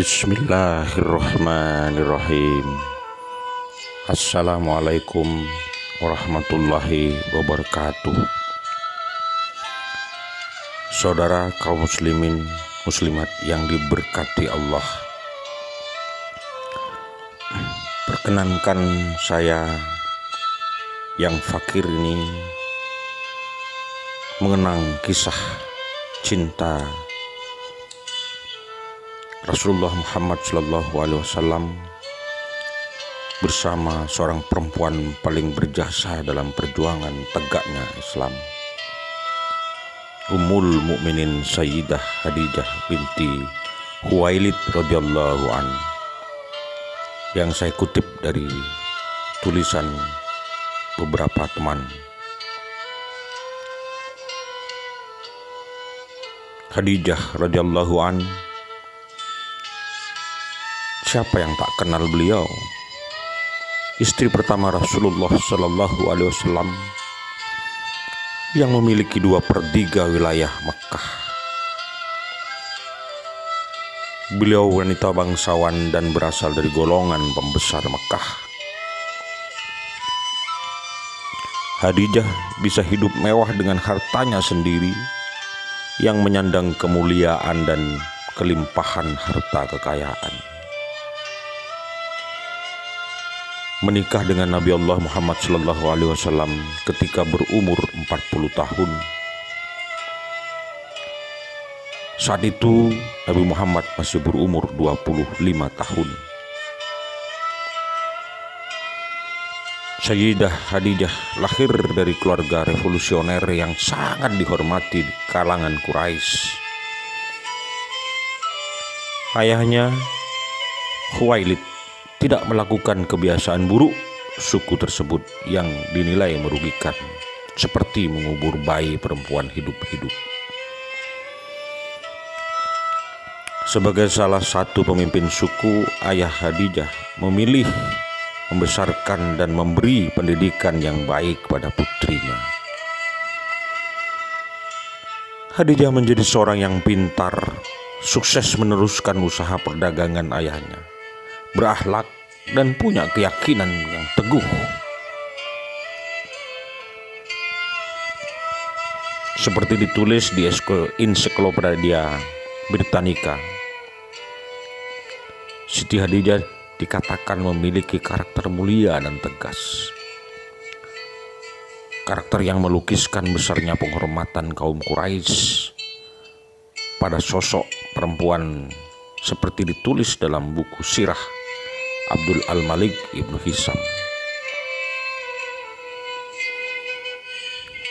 Bismillahirrahmanirrahim. Assalamualaikum warahmatullahi wabarakatuh. Saudara kaum muslimin muslimat yang diberkati Allah, perkenankan saya yang fakir ini mengenang kisah cinta Rasulullah Muhammad SAW bersama seorang perempuan paling berjasa dalam perjuangan tegaknya Islam, Ummul Mukminin Sayyidah Khadijah binti Khuwailid radhiyallahu an, yang saya kutip dari tulisan beberapa teman. Khadijah radhiyallahu an, siapa yang tak kenal beliau? Istri pertama Rasulullah Sallallahu Alaihi Wasallam yang memiliki 2/3 wilayah Mekah. Beliau wanita bangsawan dan berasal dari golongan pembesar Mekah. Khadijah bisa hidup mewah dengan hartanya sendiri yang menyandang kemuliaan dan kelimpahan harta kekayaan. Menikah dengan Nabi Allah Muhammad SAW ketika berumur 40 tahun. Saat itu Nabi Muhammad masih berumur 25 tahun. Sayyidah Khadijah lahir dari keluarga revolusioner yang sangat dihormati di kalangan Quraisy. Ayahnya Khuwailid tidak melakukan kebiasaan buruk suku tersebut yang dinilai merugikan, seperti mengubur bayi perempuan hidup-hidup. Sebagai salah satu pemimpin suku, ayah Khadijah memilih membesarkan dan memberi pendidikan yang baik kepada putrinya. Khadijah menjadi seorang yang pintar, sukses meneruskan usaha perdagangan ayahnya, berakhlak dan punya keyakinan yang teguh. Seperti ditulis di Ensiklopedia Britannica, Siti Khadijah dikatakan memiliki karakter mulia dan tegas. Karakter yang melukiskan besarnya penghormatan kaum Quraisy pada sosok perempuan seperti ditulis dalam buku sirah Abdul Al-Malik Ibnu Hisam.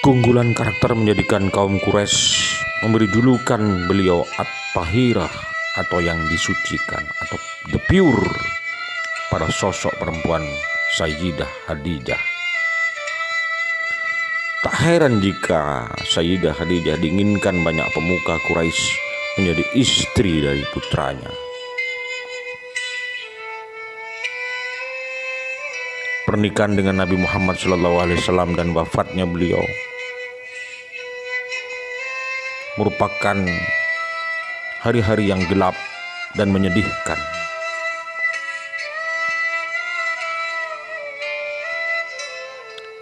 Keunggulan karakter menjadikan kaum Quraisy memberi julukan beliau At-Tahirah, atau yang disucikan, atau the pure, pada sosok perempuan Sayyidah Khadijah. Tak heran jika Sayyidah Khadijah diinginkan banyak pemuka Quraisy menjadi istri dari putranya. Pernikahan dengan Nabi Muhammad SAW dan wafatnya beliau merupakan hari-hari yang gelap dan menyedihkan.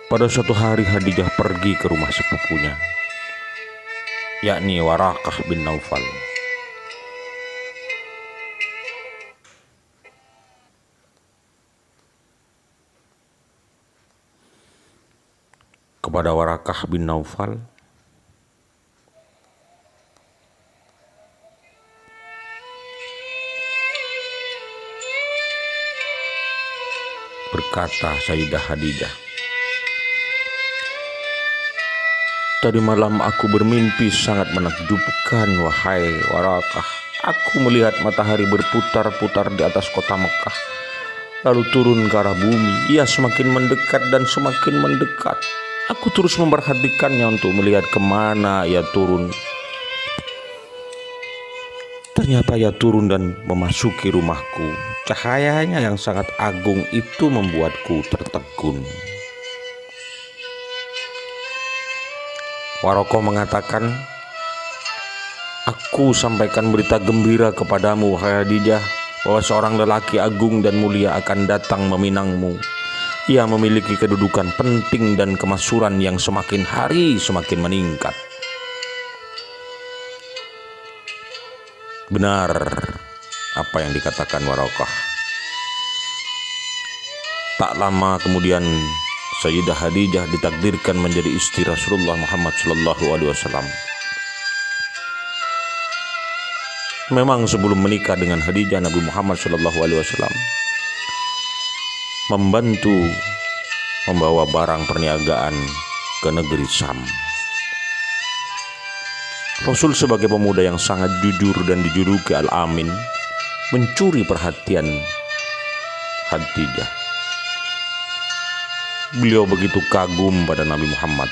Pada suatu hari Khadijah pergi ke rumah sepupunya, yakni Waraqah bin Naufal. Kepada Waraqah bin Naufal, berkata Sayyidah Khadijah, "Tadi malam aku bermimpi sangat menakjubkan, wahai Waraqah. Aku melihat matahari berputar-putar di atas kota Mekah, lalu turun ke arah bumi. Ia semakin mendekat dan semakin mendekat. Aku terus memperhatikannya untuk melihat kemana ia turun. Ternyata ia turun dan memasuki rumahku. Cahayanya yang sangat agung itu membuatku tertegun." Waraqah mengatakan, "Aku sampaikan berita gembira kepadamu, wahai Khadijah. bahwa seorang lelaki agung dan mulia akan datang meminangmu. Ia memiliki kedudukan penting dan kemasyhuran yang semakin hari semakin meningkat. Benar apa yang dikatakan Waraqah. Tak lama kemudian Sayyidah Khadijah ditakdirkan menjadi istri Rasulullah Muhammad SAW. Memang sebelum menikah dengan Khadijah, Nabi Muhammad SAW membantu membawa barang perniagaan ke negeri Syam. Rasul sebagai pemuda yang sangat jujur dan dijuluki Al-Amin mencuri perhatian Khadijah. Beliau begitu kagum pada Nabi Muhammad.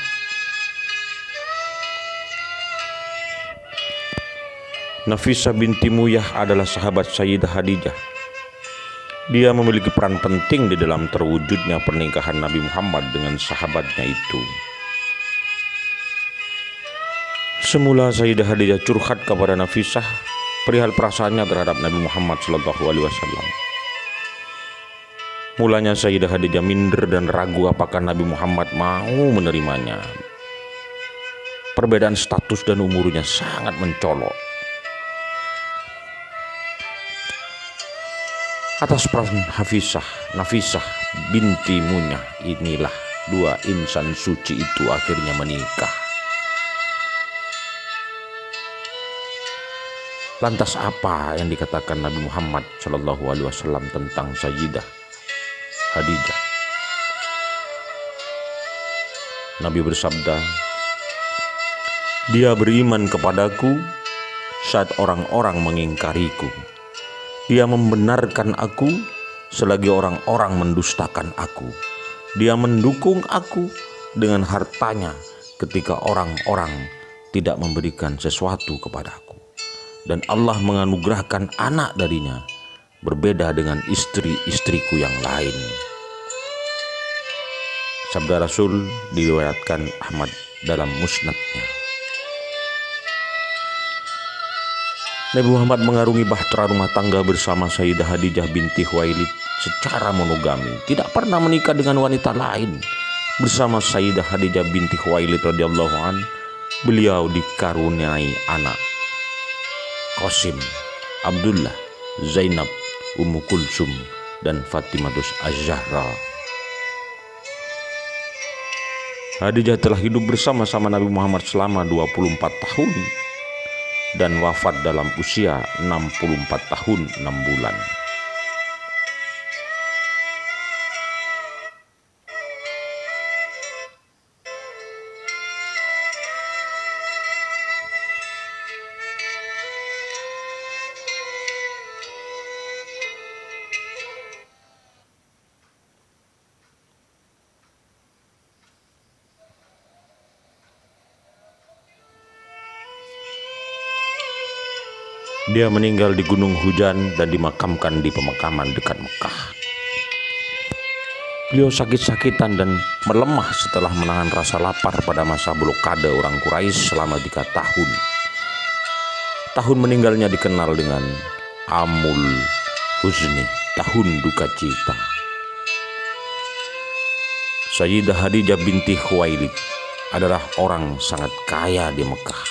Nafisah binti Muyyah adalah sahabat Sayyidah Khadijah. Dia memiliki peran penting di dalam terwujudnya pernikahan Nabi Muhammad dengan sahabatnya itu. Semula Sayyidah Khadijah curhat kepada Nafisah perihal perasaannya terhadap Nabi Muhammad SAW. Mulanya Sayyidah Khadijah minder dan ragu apakah Nabi Muhammad mau menerimanya. Perbedaan status dan umurnya sangat mencolok. Atas peran Nafisah binti Muyyah inilah dua insan suci itu akhirnya menikah. Lantas apa yang dikatakan Nabi Muhammad SAW tentang Sayyidah Khadijah? Nabi bersabda, "Dia beriman kepadaku saat orang-orang mengingkariku. Dia membenarkan aku selagi orang-orang mendustakan aku. Dia mendukung aku dengan hartanya ketika orang-orang tidak memberikan sesuatu kepadaku. Dan Allah menganugerahkan anak darinya, berbeda dengan istri-istriku yang lain." Sabda Rasul diriwayatkan Ahmad dalam musnadnya. Nabi Muhammad mengarungi bahtera rumah tangga bersama Sayyidah Khadijah binti Khuwailid secara monogami, tidak pernah menikah dengan wanita lain. Bersama Sayyidah Khadijah binti Khuwailid radhiyallahu an, beliau dikaruniai anak Qasim, Abdullah, Zainab, Ummu Kulsum, dan Fatimatus Az-Zahra. Khadijah telah hidup bersama-sama Nabi Muhammad selama 24 tahun dan wafat dalam usia 64 tahun 6 bulan. Dia meninggal di Gunung Hujan dan dimakamkan di pemakaman dekat Mekah. Beliau sakit-sakitan dan melemah setelah menahan rasa lapar pada masa blokade orang Quraisy selama 3 tahun. Tahun meninggalnya dikenal dengan Amul Huzni, tahun duka cita. Sayyidah Khadijah binti Khuwailid adalah orang sangat kaya di Mekah.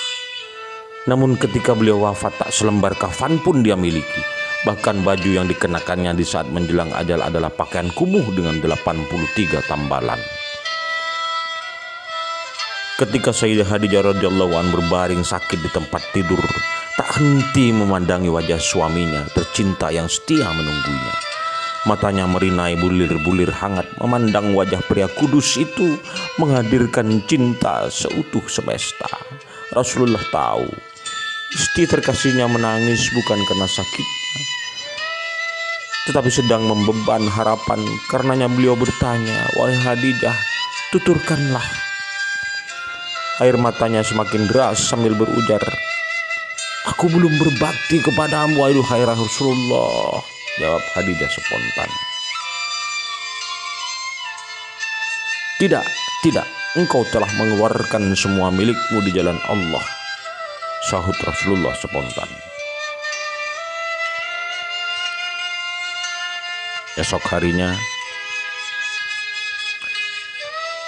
Namun ketika beliau wafat, tak selembar kafan pun dia miliki. Bahkan baju yang dikenakannya di saat menjelang ajal adalah pakaian kumuh dengan 83 tambalan. Ketika Sayyidah Khadijah radhiyallahu anha berbaring sakit di tempat tidur, tak henti memandangi wajah suaminya tercinta yang setia menunggunya. Matanya merinai bulir-bulir hangat memandang wajah pria kudus itu menghadirkan cinta seutuh semesta. Rasulullah tahu istri terkasihnya menangis bukan karena sakitnya, tetapi sedang membeban harapan. Karenanya beliau bertanya, "Wahai Khadijah, tuturkanlah." Air matanya semakin deras sambil berujar, "Aku belum berbakti kepadamu, wahai Rasulullah," jawab Khadijah spontan. Tidak, engkau telah mengeluarkan semua milikmu di jalan Allah," sahut Rasulullah spontan. Esok harinya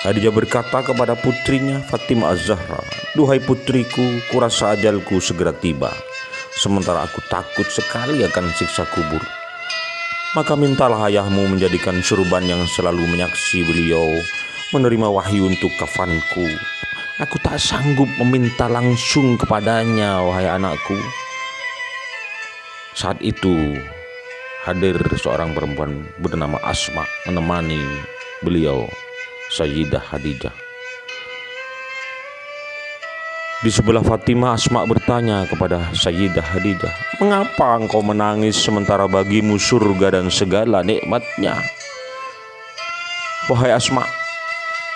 Khadijah berkata kepada putrinya Fatimah Az-Zahra, "Duhai putriku, kurasa ajalku segera tiba, sementara aku takut sekali akan siksa kubur. Maka mintalah ayahmu menjadikan surban yang selalu menyaksi beliau, menerima wahyu untuk kafanku. Aku tak sanggup meminta langsung kepadanya, wahai anakku." Saat itu hadir seorang perempuan bernama Asma menemani beliau, Sayyidah Khadijah. Di sebelah Fatimah, Asma bertanya kepada Sayyidah Khadijah, "Mengapa engkau menangis sementara bagimu surga dan segala nikmatnya?" "Wahai Asma,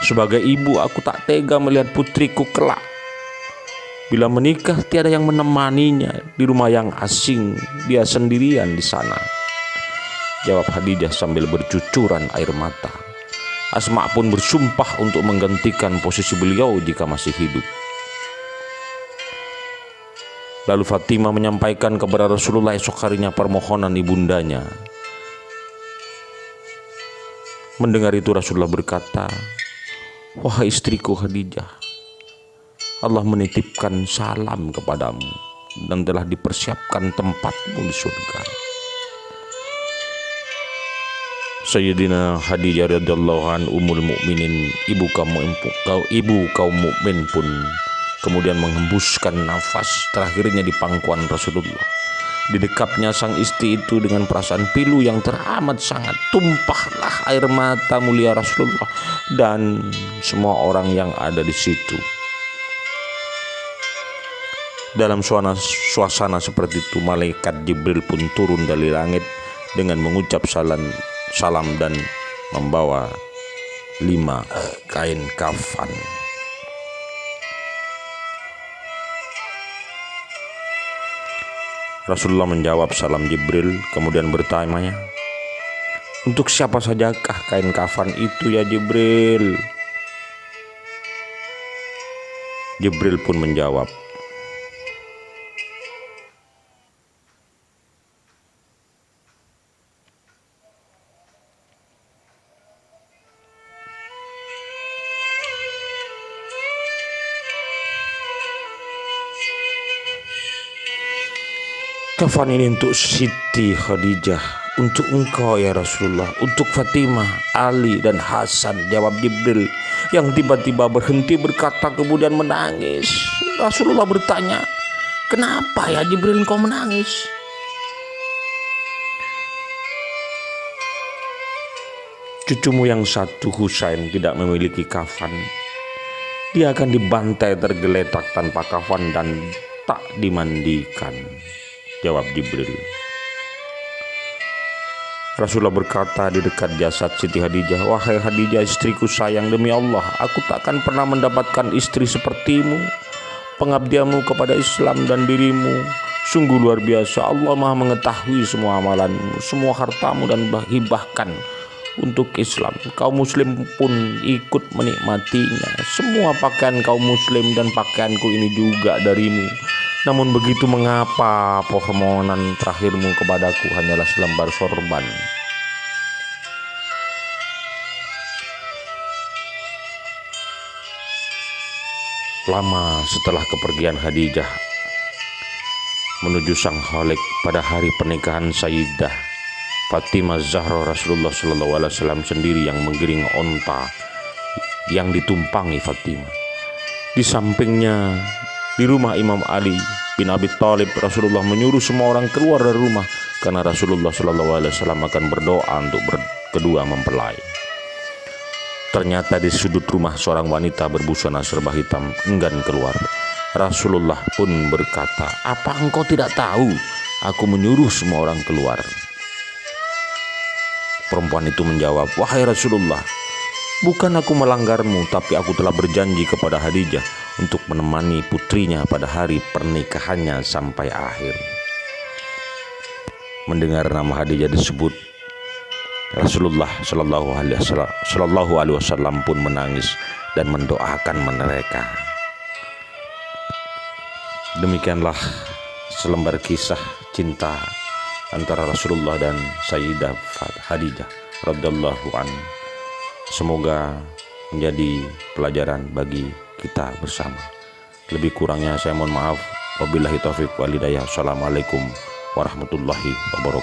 sebagai ibu aku tak tega melihat putriku kelak. Bila menikah tiada yang menemaninya di rumah yang asing, dia sendirian di sana," jawab Khadijah sambil bercucuran air mata. Asma pun bersumpah untuk menggantikan posisi beliau jika masih hidup. Lalu Fatimah menyampaikan kepada Rasulullah esok harinya permohonan ibundanya. Mendengar itu Rasulullah berkata, "Wahai istriku Khadijah, Allah menitipkan salam kepadamu dan telah dipersiapkan tempatmu di surga." Sayyidina Khadijah radhiyallahu anha ummul mukminin, ibu kaum mukmin pun kemudian menghembuskan nafas terakhirnya di pangkuan Rasulullah. Didekapnya sang istri itu dengan perasaan pilu yang teramat sangat. Tumpahlah air mata mulia Rasulullah dan semua orang yang ada di situ. Dalam suasana seperti itu, malaikat Jibril pun turun dari langit dengan mengucap salam dan membawa 5 kain kafan. Rasulullah menjawab salam Jibril, kemudian bertanya, "Untuk siapa sajakah kain kafan itu ya Jibril?" Jibril pun menjawab, "Kafan ini untuk Siti Khadijah, untuk engkau ya Rasulullah, untuk Fatimah, Ali dan Hasan," jawab Jibril yang tiba-tiba berhenti berkata kemudian menangis. Rasulullah bertanya, "Kenapa ya Jibril engkau menangis?" "Cucumu yang satu, Husain, tidak memiliki kafan. Dia akan dibantai tergeletak tanpa kafan dan tak dimandikan," jawab Jibril. Rasulullah berkata di dekat jasad Siti Khadijah, "Wahai Khadijah, istriku sayang, demi Allah aku takkan pernah mendapatkan istri sepertimu. Pengabdianmu kepada Islam dan dirimu sungguh luar biasa. Allah Maha mengetahui semua amalanmu, semua hartamu dan hibahkan untuk Islam. Kaum muslim pun ikut menikmatinya. Semua pakaian kaum muslim dan pakaianku ini juga darimu. Namun begitu, mengapa permohonan terakhirmu kepadaku hanyalah selembar sorban?" Lama setelah kepergian Khadijah menuju sang Khalik pada hari pernikahan Sayyidah Fatimah Zahra, Rasulullah SAW sendiri yang menggiring onta yang ditumpangi Fatimah. Di sampingnya, di rumah Imam Ali bin Abi Thalib, Rasulullah menyuruh semua orang keluar dari rumah karena Rasulullah SAW akan berdoa untuk kedua mempelai. Ternyata di sudut rumah seorang wanita berbusana serba hitam enggan keluar. Rasulullah pun berkata, "Apa engkau tidak tahu aku menyuruh semua orang keluar?" Perempuan itu menjawab, "Wahai Rasulullah, bukan aku melanggarmu, tapi aku telah berjanji kepada Khadijah untuk menemani putrinya pada hari pernikahannya sampai akhir." Mendengar nama Khadijah disebut, Rasulullah Shallallahu Alaihi Wasallam pun menangis dan mendoakan mereka. Demikianlah selembar kisah cinta antara Rasulullah dan Sayyidah Khadijah radhiyallahu anha. Semoga menjadi pelajaran bagi kita bersama. Lebih kurangnya saya mohon maaf. Wabillahi taufiq wal hidayah. Assalamualaikum warahmatullahi wabarakatuh.